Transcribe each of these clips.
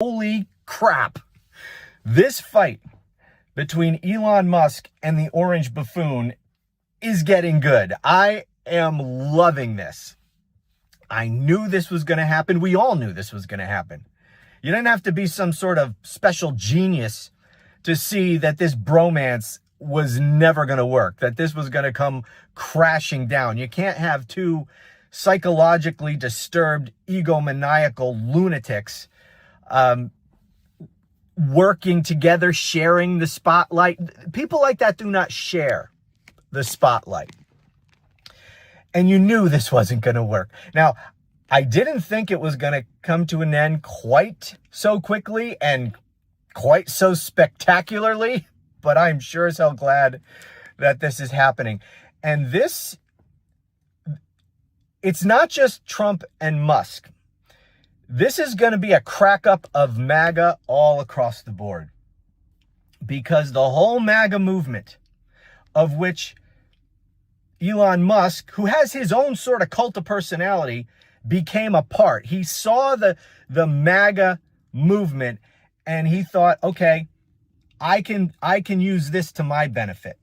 Holy crap. This fight between Elon Musk and the orange buffoon is getting good. I am loving this. I knew this was going to happen. We all knew this was going to happen. You didn't have to be some sort of special genius to see that this bromance was never going to work, that this was going to come crashing down. You can't have two psychologically disturbed, egomaniacal lunatics working together, sharing the spotlight. People like that do not share the spotlight. And you knew this wasn't going to work. Now, I didn't think it was going to come to an end quite so quickly and quite so spectacularly, but I'm sure as hell glad that this is happening. And it's not just Trump and Musk. This is going to be a crack up of MAGA all across the board, because the whole MAGA movement, of which Elon Musk, who has his own sort of cult of personality, became a part. He saw the MAGA movement and he thought, okay, I can use this to my benefit.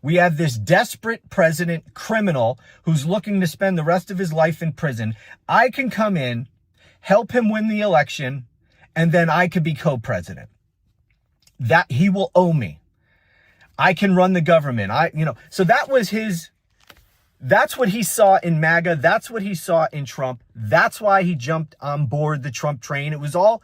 We have this desperate president criminal who's looking to spend the rest of his life in prison. I can come in, help him win the election, and then I could be co-president. That he will owe me. I can run the government. So that's what he saw in MAGA. That's what he saw in Trump. That's why he jumped on board the Trump train. It was all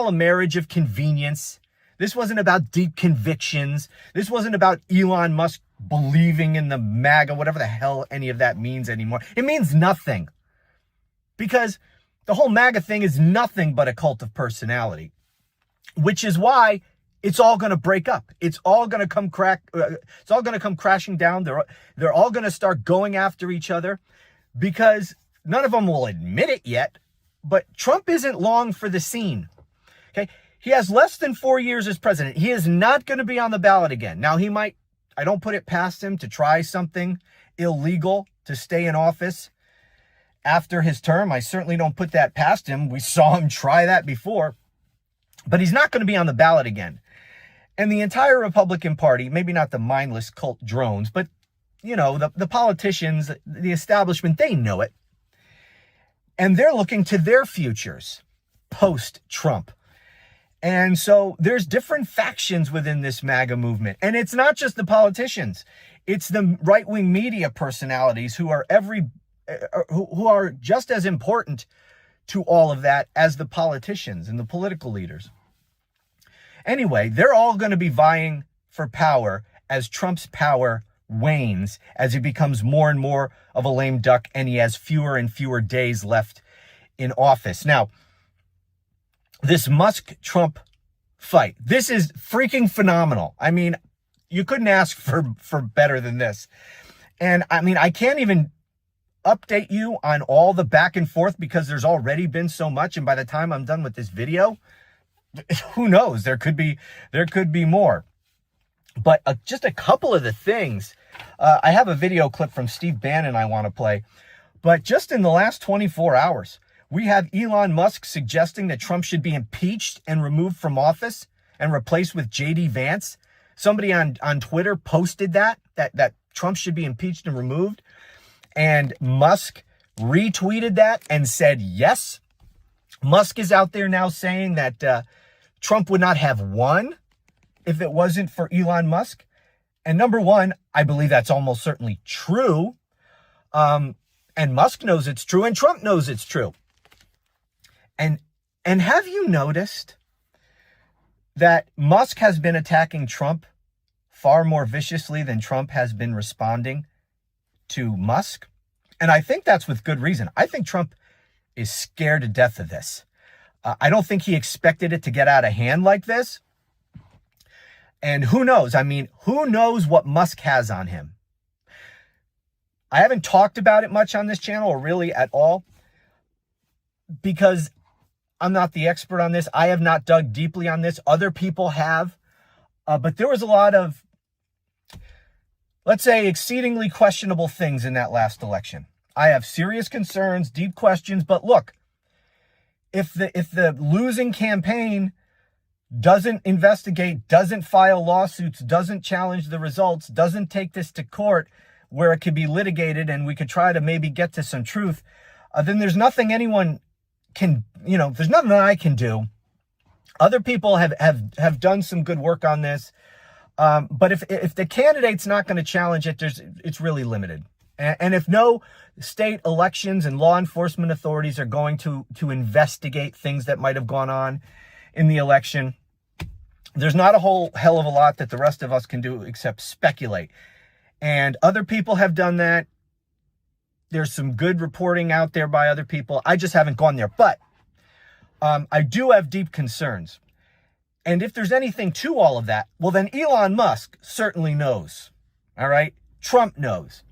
a marriage of convenience. This wasn't about deep convictions. This wasn't about Elon Musk believing in the MAGA, whatever the hell any of that means anymore. It means nothing, because the whole MAGA thing is nothing but a cult of personality, which is why it's all going to break up. It's all going to come crashing down. They're all going to start going after each other, because none of them will admit it yet, but Trump isn't long for the scene. Okay. He has less than 4 years as president. He is not going to be on the ballot again. Now, he might, I don't put it past him to try something illegal to stay in office after his term. I certainly don't put that past him. We saw him try that before, but he's not going to be on the ballot again. And the entire Republican Party, maybe not the mindless cult drones, but, the politicians, the establishment, they know it. And they're looking to their futures post-Trump. And so there's different factions within this MAGA movement. And it's not just the politicians. It's the right-wing media personalities who are just as important to all of that as the politicians and the political leaders. Anyway, they're all going to be vying for power as Trump's power wanes, as he becomes more and more of a lame duck and he has fewer and fewer days left in office. Now, this Musk-Trump fight, this is freaking phenomenal. I mean, you couldn't ask for better than this. And I mean, I can't even update you on all the back and forth because there's already been so much. And by the time I'm done with this video, who knows? There could be more. But just a couple of the things. I have a video clip from Steve Bannon I want to play. But just in the last 24 hours, we have Elon Musk suggesting that Trump should be impeached and removed from office and replaced with J.D. Vance. Somebody on Twitter posted that Trump should be impeached and removed. And Musk retweeted that and said yes. Musk is out there now saying that Trump would not have won if it wasn't for Elon Musk. And number one, I believe that's almost certainly true. And Musk knows it's true and Trump knows it's true. And have you noticed that Musk has been attacking Trump far more viciously than Trump has been responding to Musk? And I think that's with good reason. I think Trump is scared to death of this. I don't think he expected it to get out of hand like this. And who knows? I mean, who knows what Musk has on him? I haven't talked about it much on this channel, or really at all, because I'm not the expert on this. I have not dug deeply on this. Other people have. But there was a lot of, let's say, exceedingly questionable things in that last election. I have serious concerns, deep questions. But look, if the losing campaign doesn't investigate, doesn't file lawsuits, doesn't challenge the results, doesn't take this to court where it could be litigated and we could try to maybe get to some truth, then there's nothing anyone can, there's nothing that I can do. Other people have done some good work on this. But if the candidate's not going to challenge it, it's really limited. And if no state elections and law enforcement authorities are going to investigate things that might have gone on in the election, there's not a whole hell of a lot that the rest of us can do except speculate. And other people have done that. There's some good reporting out there by other people. I just haven't gone there. But I do have deep concerns. And if there's anything to all of that, well, then Elon Musk certainly knows. All right? Trump knows.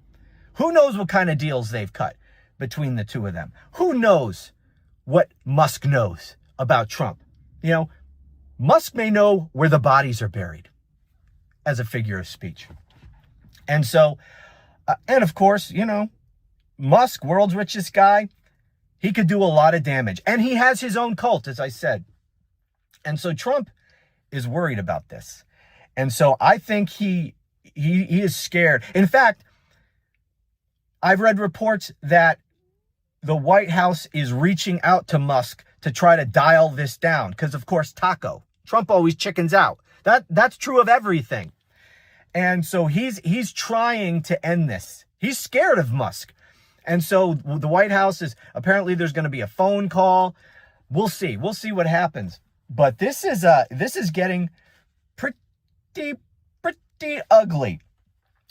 Who knows what kind of deals they've cut between the two of them? Who knows what Musk knows about Trump? Musk may know where the bodies are buried, as a figure of speech. And so, and of course, Musk, world's richest guy, he could do a lot of damage. And he has his own cult, as I said. And so Trump is worried about this. And so I think he is scared. In fact, I've read reports that the White House is reaching out to Musk to try to dial this down. Because, of course, Trump always chickens out. That's true of everything. And so he's trying to end this. He's scared of Musk. And so the White House is, apparently there's going to be a phone call. We'll see. We'll see what happens. But this is getting pretty ugly.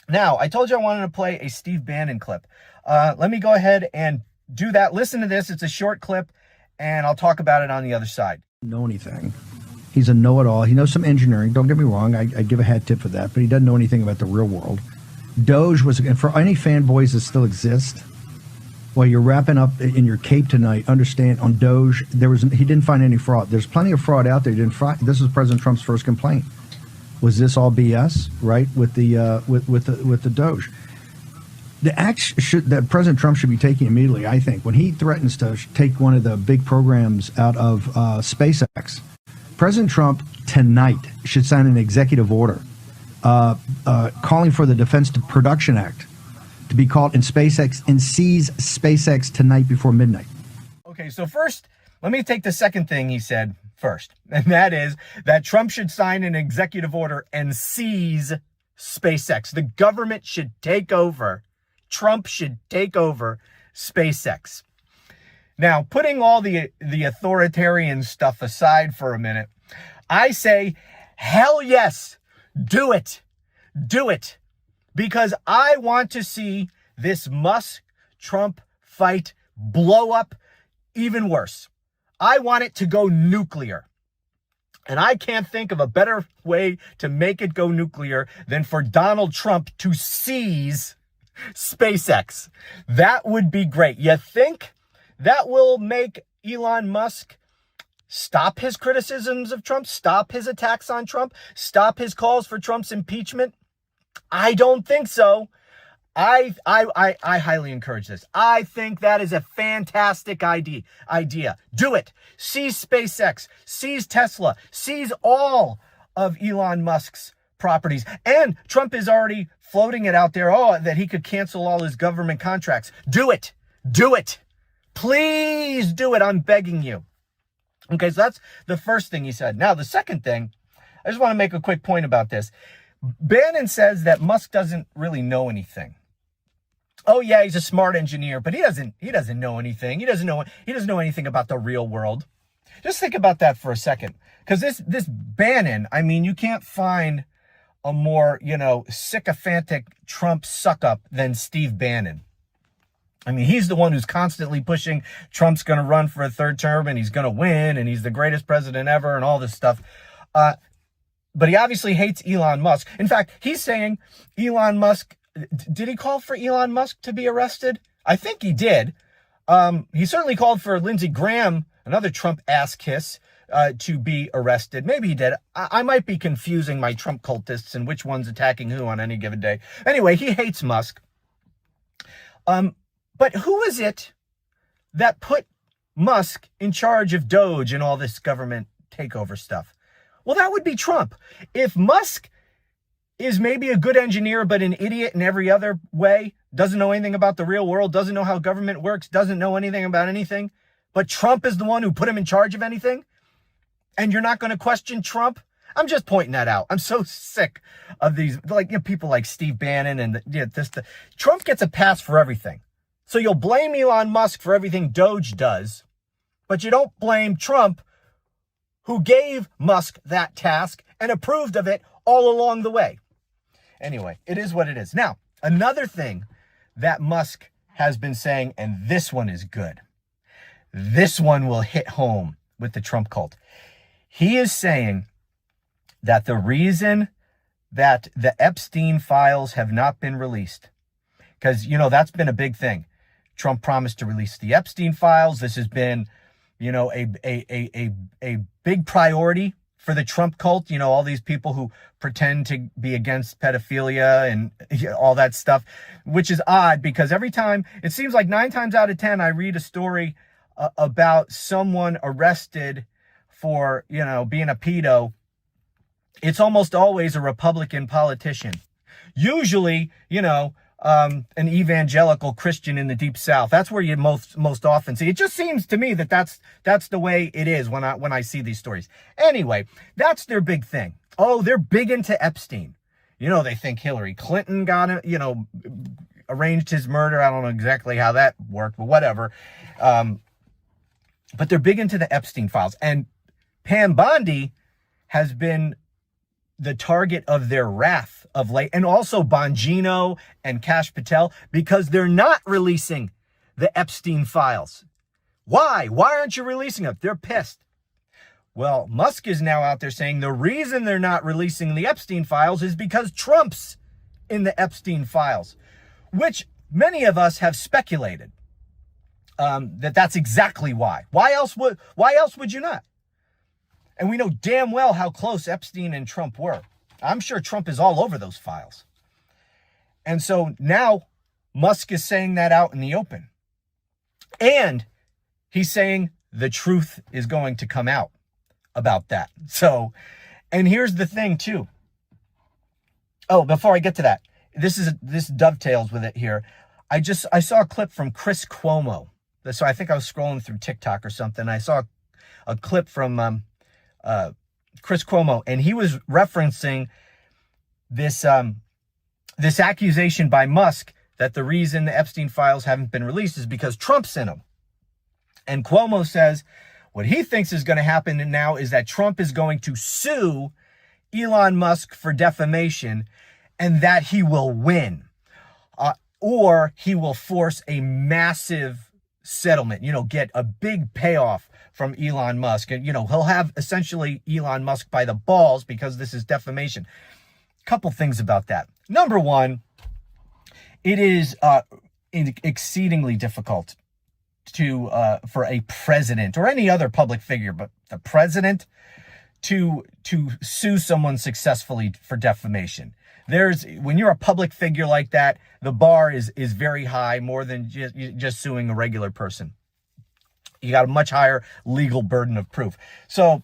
Now, I told you I wanted to play a Steve Bannon clip. Let me go ahead and do that. Listen to this. It's a short clip, and I'll talk about it on the other side. Know anything. He's a know-it-all. He knows some engineering. Don't get me wrong. I give a hat tip for that, but he doesn't know anything about the real world. Doge was, and for any fanboys that still exist, while you're wrapping up in your cape tonight, understand on Doge, he didn't find any fraud. There's plenty of fraud out there. This is President Trump's first complaint. Was this all BS? Right, with the Doge. The act that President Trump should be taking immediately, I think, when he threatens to take one of the big programs out of SpaceX, President Trump tonight should sign an executive order calling for the Defense Production Act to be called in SpaceX and seize SpaceX tonight before midnight. Okay, so first, let me take the second thing he said first, and that is that Trump should sign an executive order and seize SpaceX. The government should take over. Trump should take over SpaceX. Now, putting all the authoritarian stuff aside for a minute, I say, hell yes, do it. Do it. Because I want to see this Musk-Trump fight blow up even worse. I want it to go nuclear. And I can't think of a better way to make it go nuclear than for Donald Trump to seize SpaceX. That would be great. You think that will make Elon Musk stop his criticisms of Trump, stop his attacks on Trump, stop his calls for Trump's impeachment? I don't think so. I highly encourage this. I think that is a fantastic idea. Do it. Seize SpaceX, seize Tesla, seize all of Elon Musk's properties. And Trump is already floating it out there, that he could cancel all his government contracts. Do it. Do it. Please do it. I'm begging you. Okay, so that's the first thing he said. Now, the second thing, I just want to make a quick point about this. Bannon says that Musk doesn't really know anything. Oh yeah, he's a smart engineer, but he doesn't know anything. He doesn't know anything about the real world. Just think about that for a second. Because this Bannon, I mean, you can't find a more, sycophantic Trump suck-up than Steve Bannon. I mean, he's the one who's constantly pushing Trump's going to run for a third term and he's going to win and he's the greatest president ever and all this stuff. But he obviously hates Elon Musk. In fact, he's saying Elon Musk, did he call for Elon Musk to be arrested? I think he did. He certainly called for Lindsey Graham, another Trump ass kiss, to be arrested. Maybe he did. I might be confusing my Trump cultists and which one's attacking who on any given day. Anyway, he hates Musk. But who is it that put Musk in charge of Doge and all this government takeover stuff? Well, that would be Trump. If Musk is maybe a good engineer, but an idiot in every other way, doesn't know anything about the real world, doesn't know how government works, doesn't know anything about anything, but Trump is the one who put him in charge of anything, and you're not going to question Trump? I'm just pointing that out. I'm so sick of these, people like Steve Bannon and Trump gets a pass for everything. So you'll blame Elon Musk for everything Doge does, but you don't blame Trump, who gave Musk that task and approved of it all along the way. Anyway, it is what it is. Now, another thing that Musk has been saying, and this one is good. This one will hit home with the Trump cult. He is saying that the reason that the Epstein files have not been released, because, that's been a big thing. Trump promised to release the Epstein files. This has been, a big priority for the Trump cult. All these people who pretend to be against pedophilia and all that stuff, which is odd because every time, it seems like 9 times out of 10, I read a story about someone arrested for, being a pedo. It's almost always a Republican politician. Usually, an evangelical Christian in the Deep South. That's where you most often see. It just seems to me that that's the way it is when I see these stories. Anyway, that's their big thing. Oh, they're big into Epstein. They think Hillary Clinton got it, arranged his murder. I don't know exactly how that worked, but whatever. But they're big into the Epstein files. And Pam Bondi has been the target of their wrath of late, and also Bongino and Kash Patel, because they're not releasing the Epstein files. Why? Why aren't you releasing them? They're pissed. Well, Musk is now out there saying the reason they're not releasing the Epstein files is because Trump's in the Epstein files, which many of us have speculated that's exactly why. Why else would you not? And we know damn well how close Epstein and Trump were. I'm sure Trump is all over those files. And so now Musk is saying that out in the open. And he's saying the truth is going to come out about that. So, and here's the thing too. Oh, before I get to that, this dovetails with it here. I saw a clip from Chris Cuomo. So I think I was scrolling through TikTok or something. I saw a clip from Chris Cuomo, and he was referencing this accusation by Musk that the reason the Epstein files haven't been released is because Trump's in them. And Cuomo says what he thinks is going to happen now is that Trump is going to sue Elon Musk for defamation, and that he will win, or he will force a massive settlement, get a big payoff from Elon Musk. And, he'll have essentially Elon Musk by the balls because this is defamation. Couple things about that. Number one, it is exceedingly difficult for a president or any other public figure, but the president to sue someone successfully for defamation. When you're a public figure like that, the bar is very high, more than just suing a regular person. You got a much higher legal burden of proof. So,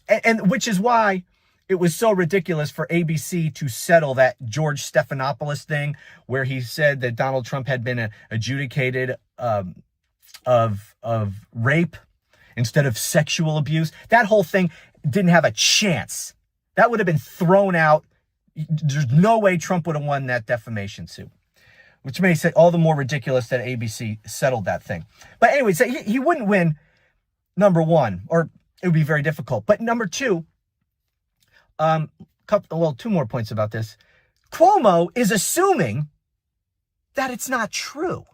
and which is why it was so ridiculous for ABC to settle that George Stephanopoulos thing, where he said that Donald Trump had been adjudicated of rape instead of sexual abuse. That whole thing didn't have a chance. That would have been thrown out. There's no way Trump would have won that defamation suit, which makes it all the more ridiculous that ABC settled that thing. But anyway, so he wouldn't win, number one, or it would be very difficult. But number two, 2 more points about this. Cuomo is assuming that it's not true.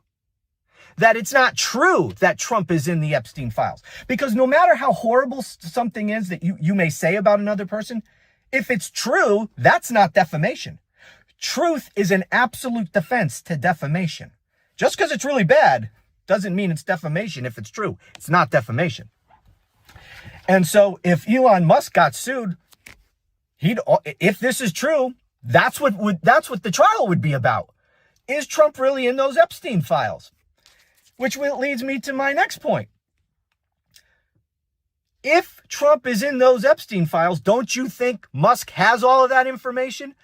That it's not true that Trump is in the Epstein files. Because no matter how horrible something is that you may say about another person, if it's true, that's not defamation. Truth is an absolute defense to defamation. Just because it's really bad doesn't mean it's defamation. If it's true, it's not defamation. And so if Elon Musk got sued, if this is true, that's what the trial would be about. Is Trump really in those Epstein files? Which leads me to my next point. If Trump is in those Epstein files, don't you think Musk has all of that information?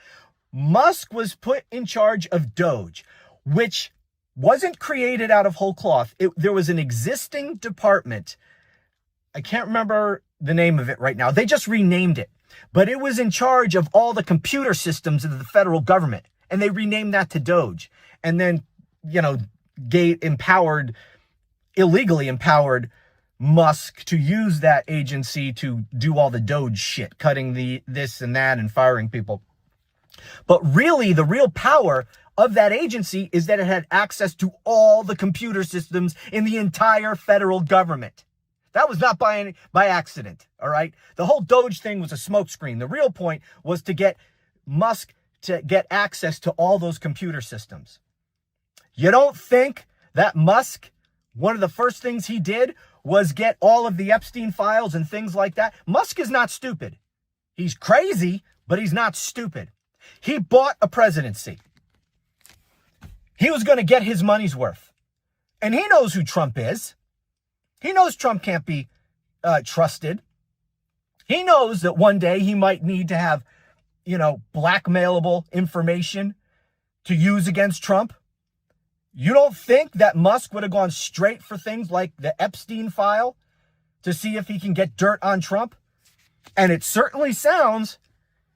Musk was put in charge of Doge, which wasn't created out of whole cloth. There was an existing department. I can't remember the name of it right now. They just renamed it. But it was in charge of all the computer systems of the federal government. And they renamed that to Doge. And then, illegally empowered Musk to use that agency to do all the Doge shit, cutting this and that and firing people. But really, the real power of that agency is that it had access to all the computer systems in the entire federal government. That was not by accident, all right? The whole Doge thing was a smokescreen. The real point was to get Musk to get access to all those computer systems. You don't think that Musk, one of the first things he did was get all of the Epstein files and things like that? Musk is not stupid. He's crazy, but he's not stupid. He bought a presidency. He was going to get his money's worth. And he knows who Trump is. He knows Trump can't be trusted. He knows that one day he might need to have, blackmailable information to use against Trump. You don't think that Musk would have gone straight for things like the Epstein file to see if he can get dirt on Trump? And it certainly sounds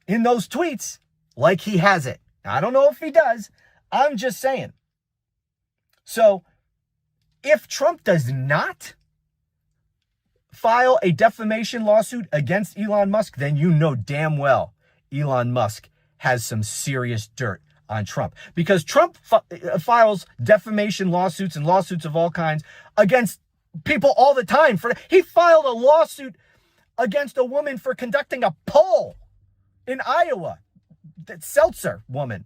in those tweets like he has it. I don't know if he does. I'm just saying. So if Trump does not file a defamation lawsuit against Elon Musk, then you know damn well Elon Musk has some serious dirt on Trump, because Trump files defamation lawsuits and lawsuits of all kinds against people all the time. He filed a lawsuit against a woman for conducting a poll in Iowa, that Seltzer woman.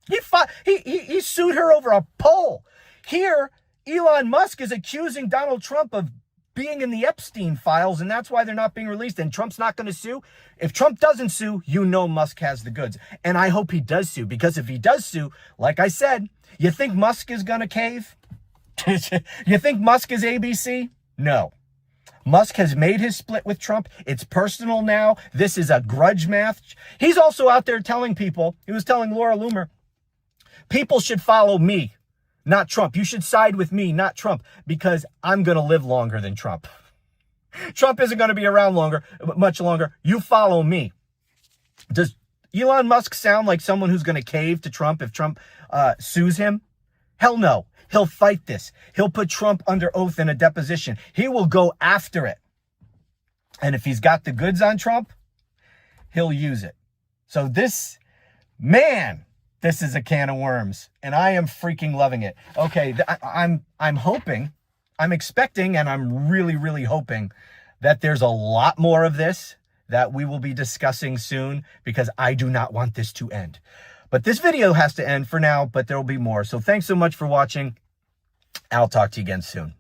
He sued her over a poll. Here, Elon Musk is accusing Donald Trump of being in the Epstein files, and that's why they're not being released, and Trump's not going to sue. If Trump doesn't sue, Musk has the goods. And I hope he does sue, because if he does sue, like I said, you think Musk is going to cave? You think Musk is ABC? No. Musk has made his split with Trump. It's personal now. This is a grudge match. He's also out there telling people, he was telling Laura Loomer, people should follow me, not Trump. You should side with me, not Trump, because I'm going to live longer than Trump. Trump isn't going to be around much longer. You follow me. Does Elon Musk sound like someone who's going to cave to Trump if Trump sues him? Hell no. He'll fight this. He'll put Trump under oath in a deposition. He will go after it. And if he's got the goods on Trump, he'll use it. So this is a can of worms, and I am freaking loving it. Okay, I'm hoping, I'm expecting, and I'm really, really hoping that there's a lot more of this that we will be discussing soon, because I do not want this to end. But this video has to end for now, but there will be more. So thanks so much for watching. I'll talk to you again soon.